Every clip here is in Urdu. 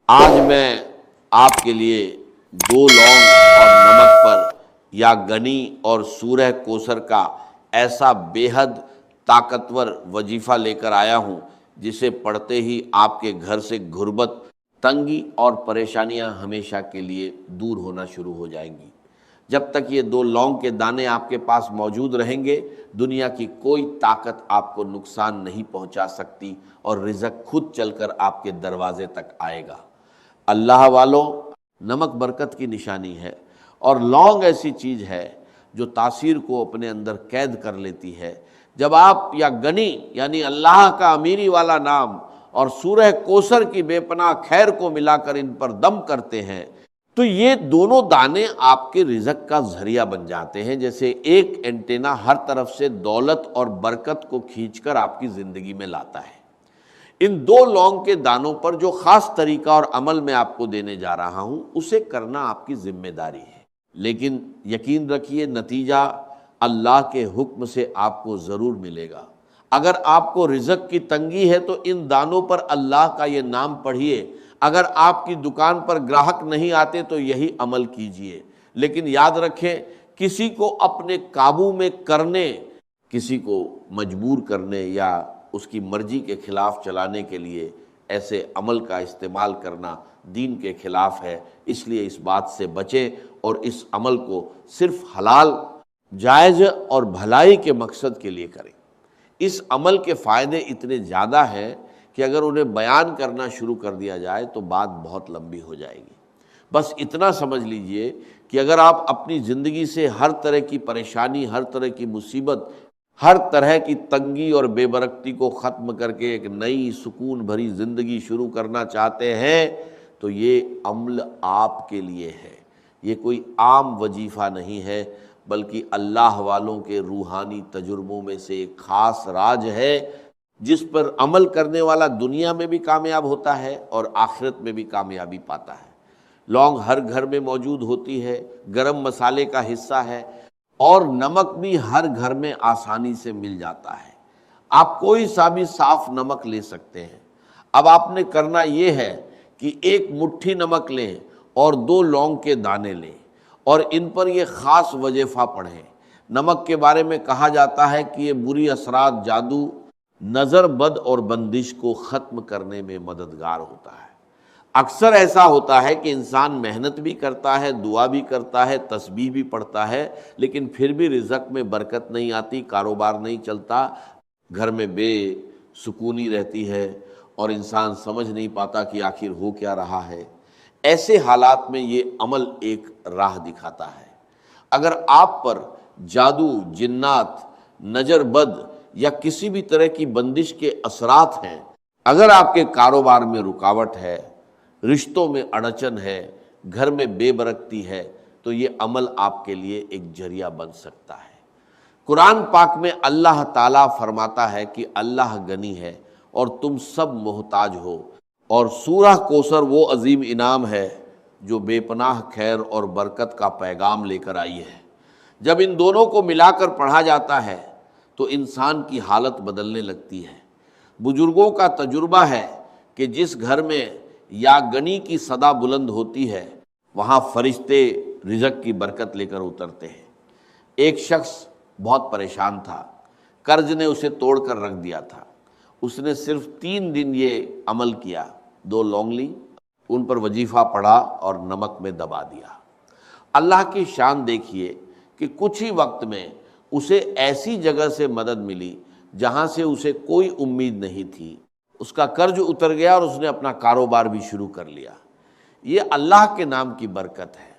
آج میں آپ کے لیے 2 لونگ اور نمک پر یا گنی اور سورہ کوثر کا ایسا بے حد طاقتور وظیفہ لے کر آیا ہوں جسے پڑھتے ہی آپ کے گھر سے غربت، تنگی اور پریشانیاں ہمیشہ کے لیے دور ہونا شروع ہو جائیں گی۔ جب تک یہ 2 لونگ کے دانے آپ کے پاس موجود رہیں گے، دنیا کی کوئی طاقت آپ کو نقصان نہیں پہنچا سکتی اور رزق خود چل کر آپ کے دروازے تک آئے گا۔ اللہ والو، نمک برکت کی نشانی ہے اور لونگ ایسی چیز ہے جو تاثیر کو اپنے اندر قید کر لیتی ہے۔ جب آپ یا گنی یعنی اللہ کا امیری والا نام اور سورہ کوثر کی بے پناہ خیر کو ملا کر ان پر دم کرتے ہیں تو یہ دونوں دانے آپ کے رزق کا ذریعہ بن جاتے ہیں، جیسے ایک اینٹینا ہر طرف سے دولت اور برکت کو کھینچ کر آپ کی زندگی میں لاتا ہے۔ ان 2 لونگ کے دانوں پر جو خاص طریقہ اور عمل میں آپ کو دینے جا رہا ہوں اسے کرنا آپ کی ذمہ داری ہے، لیکن یقین رکھیے نتیجہ اللہ کے حکم سے آپ کو ضرور ملے گا۔ اگر آپ کو رزق کی تنگی ہے تو ان دانوں پر اللہ کا یہ نام پڑھیے، اگر آپ کی دکان پر گراہک نہیں آتے تو یہی عمل کیجئے، لیکن یاد رکھیں کسی کو اپنے قابو میں کرنے، کسی کو مجبور کرنے یا اس کی مرضی کے خلاف چلانے کے لیے ایسے عمل کا استعمال کرنا دین کے خلاف ہے۔ اس لیے اس بات سے بچیں اور اس عمل کو صرف حلال، جائز اور بھلائی کے مقصد کے لیے کریں۔ اس عمل کے فائدے اتنے زیادہ ہیں کہ اگر انہیں بیان کرنا شروع کر دیا جائے تو بات بہت لمبی ہو جائے گی۔ بس اتنا سمجھ لیجئے کہ اگر آپ اپنی زندگی سے ہر طرح کی پریشانی، ہر طرح کی مصیبت، ہر طرح کی تنگی اور بے برکتی کو ختم کر کے ایک نئی سکون بھری زندگی شروع کرنا چاہتے ہیں تو یہ عمل آپ کے لیے ہے۔ یہ کوئی عام وظیفہ نہیں ہے بلکہ اللہ والوں کے روحانی تجربوں میں سے ایک خاص راج ہے جس پر عمل کرنے والا دنیا میں بھی کامیاب ہوتا ہے اور آخرت میں بھی کامیابی پاتا ہے۔ لونگ ہر گھر میں موجود ہوتی ہے، گرم مسالے کا حصہ ہے، اور نمک بھی ہر گھر میں آسانی سے مل جاتا ہے۔ آپ کوئی سا بھی صاف نمک لے سکتے ہیں۔ اب آپ نے کرنا یہ ہے کہ 1 مٹھی نمک لیں اور 2 لونگ کے دانے لیں اور ان پر یہ خاص وظیفہ پڑھیں۔ نمک کے بارے میں کہا جاتا ہے کہ یہ بری اثرات، جادو، نظر بد اور بندش کو ختم کرنے میں مددگار ہوتا ہے۔ اکثر ایسا ہوتا ہے کہ انسان محنت بھی کرتا ہے، دعا بھی کرتا ہے، تسبیح بھی پڑھتا ہے، لیکن پھر بھی رزق میں برکت نہیں آتی، کاروبار نہیں چلتا، گھر میں بے سکونی رہتی ہے اور انسان سمجھ نہیں پاتا کہ آخر ہو کیا رہا ہے۔ ایسے حالات میں یہ عمل ایک راہ دکھاتا ہے۔ اگر آپ پر جادو، جنات، نظر بد یا کسی بھی طرح کی بندش کے اثرات ہیں، اگر آپ کے کاروبار میں رکاوٹ ہے، رشتوں میں اڑچن ہے، گھر میں بے برکتی ہے، تو یہ عمل آپ کے لیے ایک ذریعہ بن سکتا ہے۔ قرآن پاک میں اللہ تعالیٰ فرماتا ہے کہ اللہ غنی ہے اور تم سب محتاج ہو، اور سورہ کوثر وہ عظیم انعام ہے جو بے پناہ خیر اور برکت کا پیغام لے کر آئی ہے۔ جب ان دونوں کو ملا کر پڑھا جاتا ہے تو انسان کی حالت بدلنے لگتی ہے۔ بزرگوں کا تجربہ ہے کہ جس گھر میں یا گنی کی صدا بلند ہوتی ہے وہاں فرشتے رزق کی برکت لے کر اترتے ہیں۔ ایک شخص بہت پریشان تھا، قرض نے اسے توڑ کر رکھ دیا تھا۔ اس نے صرف 3 دن یہ عمل کیا، 2 لونگ لی، ان پر وظیفہ پڑھا اور نمک میں دبا دیا۔ اللہ کی شان دیکھیے کہ کچھ ہی وقت میں اسے ایسی جگہ سے مدد ملی جہاں سے اسے کوئی امید نہیں تھی۔ اس کا قرض اتر گیا اور اس نے اپنا کاروبار بھی شروع کر لیا۔ یہ اللہ کے نام کی برکت ہے۔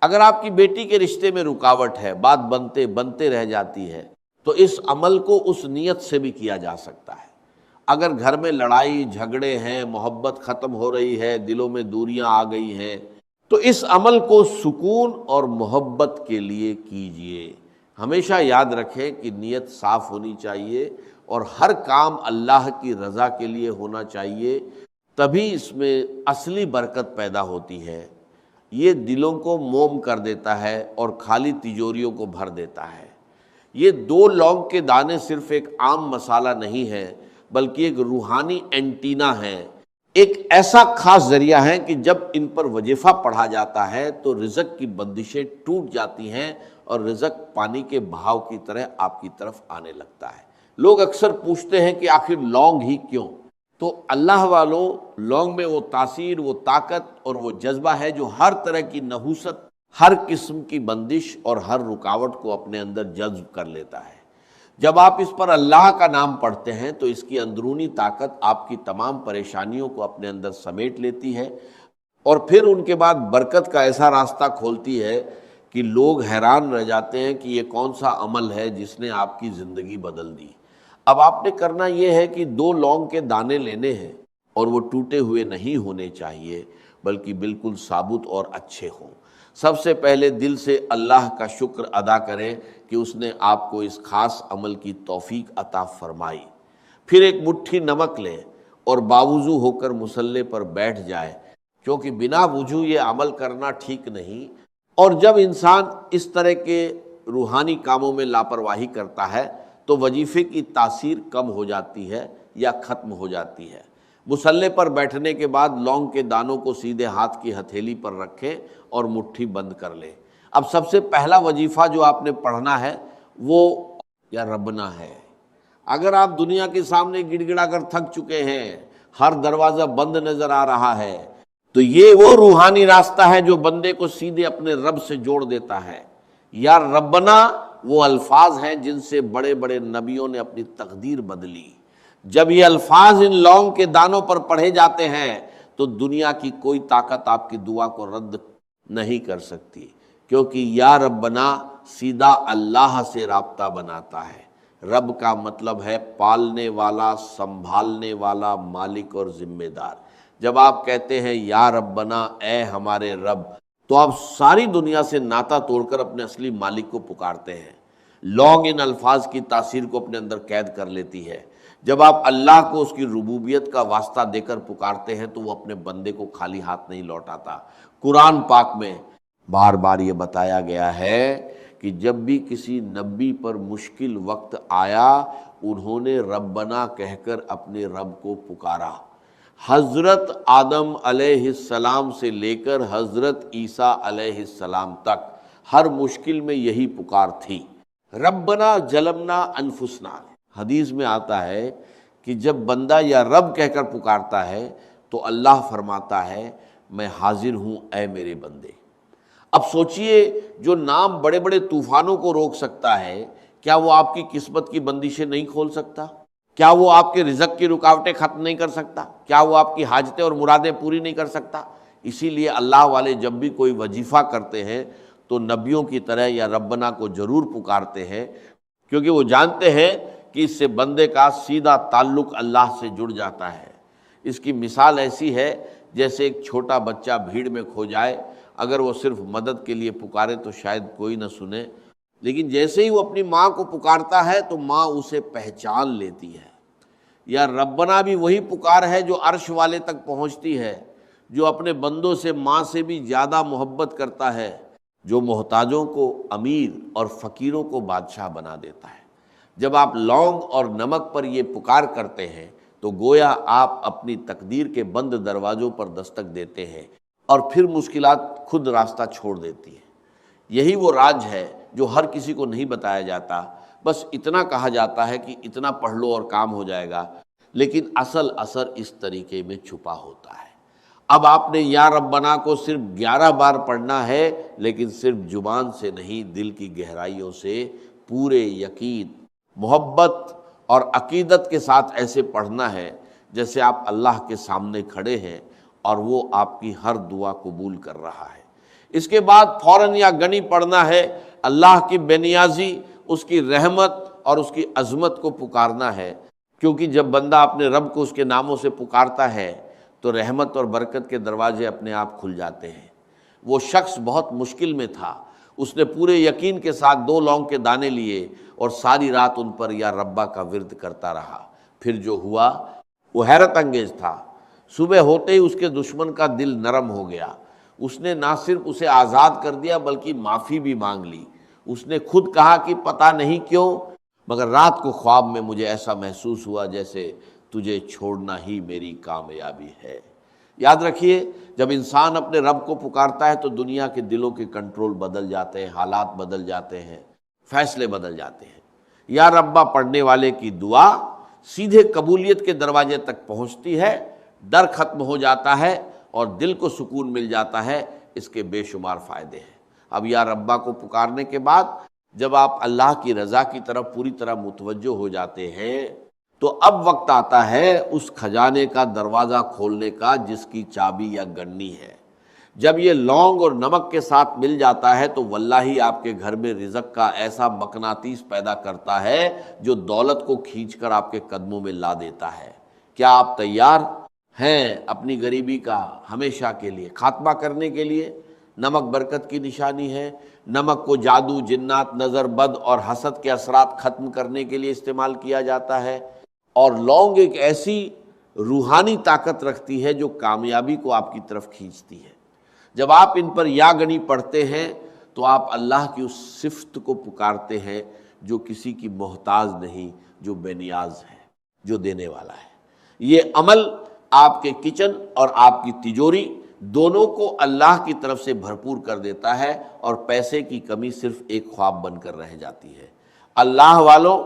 اگر آپ کی بیٹی کے رشتے میں رکاوٹ ہے، بات بنتے بنتے رہ جاتی ہے، تو اس عمل کو اس نیت سے بھی کیا جا سکتا ہے۔ اگر گھر میں لڑائی جھگڑے ہیں، محبت ختم ہو رہی ہے، دلوں میں دوریاں آ گئی ہیں، تو اس عمل کو سکون اور محبت کے لیے کیجئے۔ ہمیشہ یاد رکھیں کہ نیت صاف ہونی چاہیے اور ہر کام اللہ کی رضا کے لیے ہونا چاہیے، تبھی اس میں اصلی برکت پیدا ہوتی ہے۔ یہ دلوں کو موم کر دیتا ہے اور خالی تجوریوں کو بھر دیتا ہے۔ یہ 2 لونگ کے دانے صرف ایک عام مسالہ نہیں ہے بلکہ ایک روحانی اینٹینا ہے ایک ایسا خاص ذریعہ ہے کہ جب ان پر وظیفہ پڑھا جاتا ہے تو رزق کی بندشیں ٹوٹ جاتی ہیں اور رزق پانی کے بہاؤ کی طرح آپ کی طرف آنے لگتا ہے۔ لوگ اکثر پوچھتے ہیں کہ آخر لونگ ہی کیوں؟ تو اللہ والوں، لونگ میں وہ تاثیر، وہ طاقت اور وہ جذبہ ہے جو ہر طرح کی نحوست، ہر قسم کی بندش اور ہر رکاوٹ کو اپنے اندر جذب کر لیتا ہے۔ جب آپ اس پر اللہ کا نام پڑھتے ہیں تو اس کی اندرونی طاقت آپ کی تمام پریشانیوں کو اپنے اندر سمیٹ لیتی ہے اور پھر ان کے بعد برکت کا ایسا راستہ کھولتی ہے کہ لوگ حیران رہ جاتے ہیں کہ یہ کون سا عمل ہے جس نے آپ کی زندگی بدل دی۔ اب آپ نے کرنا یہ ہے کہ 2 لونگ کے دانے لینے ہیں اور وہ ٹوٹے ہوئے نہیں ہونے چاہیے بلکہ بالکل ثابت اور اچھے ہوں۔ سب سے پہلے دل سے اللہ کا شکر ادا کریں کہ اس نے آپ کو اس خاص عمل کی توفیق عطا فرمائی۔ پھر ایک مٹھی نمک لیں اور باوضو ہو کر مصلی پر بیٹھ جائے، کیونکہ بنا وضو یہ عمل کرنا ٹھیک نہیں، اور جب انسان اس طرح کے روحانی کاموں میں لاپرواہی کرتا ہے تو وظیفے کی تاثیر کم ہو جاتی ہے یا ختم ہو جاتی ہے۔ مصلی پر بیٹھنے کے بعد لونگ کے دانوں کو سیدھے ہاتھ کی ہتھیلی پر رکھیں اور مٹھی بند کر لیں۔ اب سب سے پہلا وظیفہ جو آپ نے پڑھنا ہے وہ یا ربنا ہے۔ اگر آپ دنیا کے سامنے گڑ گڑا کر تھک چکے ہیں، ہر دروازہ بند نظر آ رہا ہے، تو یہ وہ روحانی راستہ ہے جو بندے کو سیدھے اپنے رب سے جوڑ دیتا ہے۔ یا ربنا وہ الفاظ ہیں جن سے بڑے بڑے نبیوں نے اپنی تقدیر بدلی۔ جب یہ الفاظ ان لونگ کے دانوں پر پڑھے جاتے ہیں تو دنیا کی کوئی طاقت آپ کی دعا کو رد نہیں کر سکتی، کیونکہ یا ربنا سیدھا اللہ سے رابطہ بناتا ہے۔ رب کا مطلب ہے پالنے والا، سنبھالنے والا، مالک اور ذمہ دار۔ جب آپ کہتے ہیں یا ربنا اے ہمارے رب، تو آپ ساری دنیا سے ناطہ توڑ کر اپنے اصلی مالک کو پکارتے ہیں۔ لونگ ان الفاظ کی تاثیر کو اپنے اندر قید کر لیتی ہے۔ جب آپ اللہ کو اس کی ربوبیت کا واسطہ دے کر پکارتے ہیں تو وہ اپنے بندے کو خالی ہاتھ نہیں لوٹاتا۔ قرآن پاک میں بار بار یہ بتایا گیا ہے کہ جب بھی کسی نبی پر مشکل وقت آیا انہوں نے ربنا کہہ کر اپنے رب کو پکارا۔ حضرت آدم علیہ السلام سے لے کر حضرت عیسیٰ علیہ السلام تک ہر مشکل میں یہی پکار تھی، ربنا ظلمنا انفسنا۔ حدیث میں آتا ہے کہ جب بندہ یا رب کہہ کر پکارتا ہے تو اللہ فرماتا ہے میں حاضر ہوں اے میرے بندے۔ اب سوچئے جو نام بڑے بڑے طوفانوں کو روک سکتا ہے، کیا وہ آپ کی قسمت کی بندشیں نہیں کھول سکتا؟ کیا وہ آپ کے رزق کی رکاوٹیں ختم نہیں کر سکتا؟ کیا وہ آپ کی حاجتیں اور مرادیں پوری نہیں کر سکتا؟ اسی لیے اللہ والے جب بھی کوئی وظیفہ کرتے ہیں تو نبیوں کی طرح یا ربنا کو ضرور پکارتے ہیں، کیونکہ وہ جانتے ہیں کہ اس سے بندے کا سیدھا تعلق اللہ سے جڑ جاتا ہے۔ اس کی مثال ایسی ہے جیسے ایک چھوٹا بچہ بھیڑ میں کھو جائے، اگر وہ صرف مدد کے لیے پکارے تو شاید کوئی نہ سنے، لیکن جیسے ہی وہ اپنی ماں کو پکارتا ہے تو ماں اسے پہچان لیتی ہے۔ یا ربنا بھی وہی پکار ہے جو عرش والے تک پہنچتی ہے، جو اپنے بندوں سے ماں سے بھی زیادہ محبت کرتا ہے، جو محتاجوں کو امیر اور فقیروں کو بادشاہ بنا دیتا ہے۔ جب آپ لونگ اور نمک پر یہ پکار کرتے ہیں تو گویا آپ اپنی تقدیر کے بند دروازوں پر دستک دیتے ہیں اور پھر مشکلات خود راستہ چھوڑ دیتی ہیں۔ یہی وہ راز ہے جو ہر کسی کو نہیں بتایا جاتا، بس اتنا کہا جاتا ہے کہ اتنا پڑھ لو اور کام ہو جائے گا، لیکن اصل اثر اس طریقے میں چھپا ہوتا ہے۔ اب آپ نے یا ربنا کو صرف 11 بار پڑھنا ہے، لیکن صرف زبان سے نہیں، دل کی گہرائیوں سے پورے یقین، محبت اور عقیدت کے ساتھ ایسے پڑھنا ہے جیسے آپ اللہ کے سامنے کھڑے ہیں اور وہ آپ کی ہر دعا قبول کر رہا ہے۔ اس کے بعد فوراً یا گنی پڑھنا ہے، اللہ کی بے نیازی، اس کی رحمت اور اس کی عظمت کو پکارنا ہے، کیونکہ جب بندہ اپنے رب کو اس کے ناموں سے پکارتا ہے تو رحمت اور برکت کے دروازے اپنے آپ کھل جاتے ہیں۔ وہ شخص بہت مشکل میں تھا، اس نے پورے یقین کے ساتھ 2 لونگ کے دانے لیے اور ساری رات ان پر یا ربا کا ورد کرتا رہا۔ پھر جو ہوا وہ حیرت انگیز تھا۔ صبح ہوتے ہی اس کے دشمن کا دل نرم ہو گیا، اس نے نہ صرف اسے آزاد کر دیا بلکہ معافی بھی مانگ لی۔ اس نے خود کہا کہ پتہ نہیں کیوں مگر رات کو خواب میں مجھے ایسا محسوس ہوا جیسے تجھے چھوڑنا ہی میری کامیابی ہے۔ یاد رکھیے، جب انسان اپنے رب کو پکارتا ہے تو دنیا کے دلوں کے کنٹرول بدل جاتے ہیں، حالات بدل جاتے ہیں، فیصلے بدل جاتے ہیں۔ یا ربا پڑھنے والے کی دعا سیدھے قبولیت کے دروازے تک پہنچتی ہے، ڈر ختم ہو جاتا ہے اور دل کو سکون مل جاتا ہے۔ اس کے بے شمار فائدے ہیں۔ اب یا ربا کو پکارنے کے بعد جب آپ اللہ کی رضا کی طرف پوری طرح متوجہ ہو جاتے ہیں تو اب وقت آتا ہے اس خزانے کا دروازہ کھولنے کا جس کی چابی یا گنی ہے۔ جب یہ لونگ اور نمک کے ساتھ مل جاتا ہے تو واللہ آپ کے گھر میں رزق کا ایسا مقناطیس پیدا کرتا ہے جو دولت کو کھینچ کر آپ کے قدموں میں لا دیتا ہے۔ کیا آپ تیار ہیں اپنی غریبی کا ہمیشہ کے لیے خاتمہ کرنے کے لیے؟ نمک برکت کی نشانی ہے۔ نمک کو جادو، جنات، نظر بد اور حسد کے اثرات ختم کرنے کے لیے استعمال کیا جاتا ہے، اور لونگ ایک ایسی روحانی طاقت رکھتی ہے جو کامیابی کو آپ کی طرف کھینچتی ہے۔ جب آپ ان پر یا گنی پڑھتے ہیں تو آپ اللہ کی اس صفت کو پکارتے ہیں جو کسی کی محتاج نہیں، جو بے نیاز ہے، جو دینے والا ہے۔ یہ عمل آپ کے کچن اور آپ کی تجوری دونوں کو اللہ کی طرف سے بھرپور کر دیتا ہے، اور پیسے کی کمی صرف ایک خواب بن کر رہ جاتی ہے۔ اللہ والوں،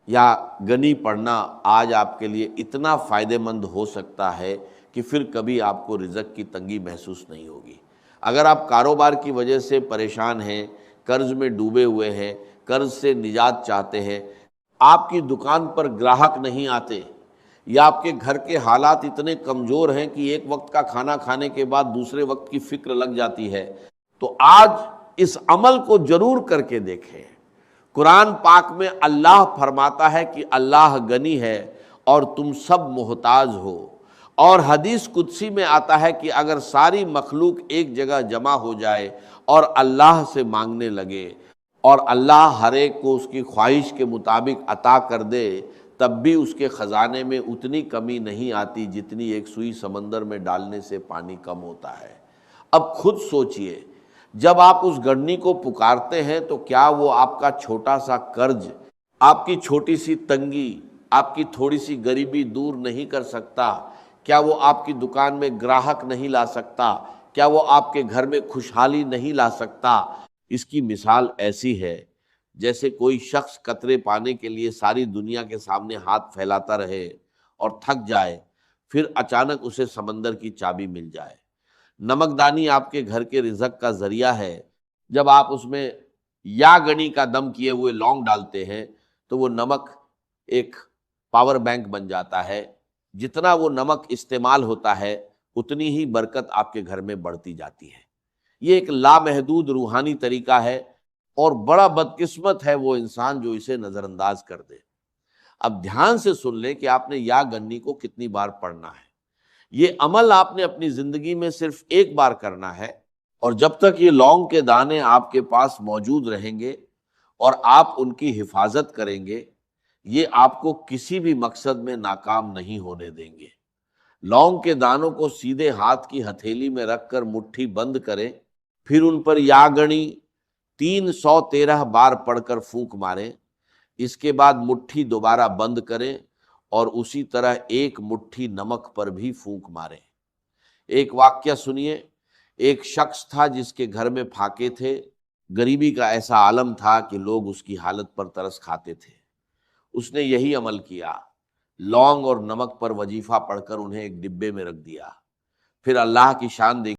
یا گنی پڑھنا آج آپ کے لیے اتنا فائدہ مند ہو سکتا ہے کہ پھر کبھی آپ کو رزق کی تنگی محسوس نہیں ہوگی۔ اگر آپ کاروبار کی وجہ سے پریشان ہیں، قرض میں ڈوبے ہوئے ہیں، قرض سے نجات چاہتے ہیں، آپ کی دکان پر گراہک نہیں آتے، یا آپ کے گھر کے حالات اتنے کمزور ہیں کہ ایک وقت کا کھانا کھانے کے بعد دوسرے وقت کی فکر لگ جاتی ہے، تو آج اس عمل کو ضرور کر کے دیکھیں۔ قرآن پاک میں اللہ فرماتا ہے کہ اللہ غنی ہے اور تم سب محتاج ہو، اور حدیث قدسی میں آتا ہے کہ اگر ساری مخلوق ایک جگہ جمع ہو جائے اور اللہ سے مانگنے لگے اور اللہ ہر ایک کو اس کی خواہش کے مطابق عطا کر دے، تب بھی اس کے خزانے میں اتنی کمی نہیں آتی جتنی ایک سوئی سمندر میں ڈالنے سے پانی کم ہوتا ہے۔ اب خود سوچئے، جب آپ اس گڑنی کو پکارتے ہیں تو کیا وہ آپ کا چھوٹا سا قرض، آپ کی چھوٹی سی تنگی، آپ کی تھوڑی سی غریبی دور نہیں کر سکتا؟ کیا وہ آپ کی دکان میں گراہک نہیں لا سکتا؟ کیا وہ آپ کے گھر میں خوشحالی نہیں لا سکتا؟ اس کی مثال ایسی ہے جیسے کوئی شخص قطرے پانے کے لیے ساری دنیا کے سامنے ہاتھ پھیلاتا رہے اور تھک جائے، پھر اچانک اسے سمندر کی چابی مل جائے۔ نمکدانی آپ کے گھر کے رزق کا ذریعہ ہے۔ جب آپ اس میں یا گنی کا دم کیے ہوئے لونگ ڈالتے ہیں تو وہ نمک ایک پاور بینک بن جاتا ہے۔ جتنا وہ نمک استعمال ہوتا ہے اتنی ہی برکت آپ کے گھر میں بڑھتی جاتی ہے۔ یہ ایک لامحدود روحانی طریقہ ہے، اور بڑا بدقسمت ہے وہ انسان جو اسے نظر انداز کر دے۔ اب دھیان سے سن لیں کہ آپ نے یا گنی کو کتنی بار پڑھنا ہے۔ یہ عمل آپ نے اپنی زندگی میں صرف ایک بار کرنا ہے، اور جب تک یہ لونگ کے دانے آپ کے پاس موجود رہیں گے اور آپ ان کی حفاظت کریں گے، یہ آپ کو کسی بھی مقصد میں ناکام نہیں ہونے دیں گے۔ لونگ کے دانوں کو سیدھے ہاتھ کی ہتھیلی میں رکھ کر مٹھی بند کریں، پھر ان پر یا گنی 313 بار پڑھ کر پھونک ماریں۔ اس کے بعد مٹھی دوبارہ بند کریں اور اسی طرح ایک مٹھی نمک پر بھی پھونک ماریں۔ ایک واقعہ سنیے، ایک شخص تھا جس کے گھر میں پھاکے تھے، غریبی کا ایسا عالم تھا کہ لوگ اس کی حالت پر ترس کھاتے تھے۔ اس نے یہی عمل کیا، لونگ اور نمک پر وظیفہ پڑھ کر انہیں ایک ڈبے میں رکھ دیا، پھر اللہ کی شان دیکھی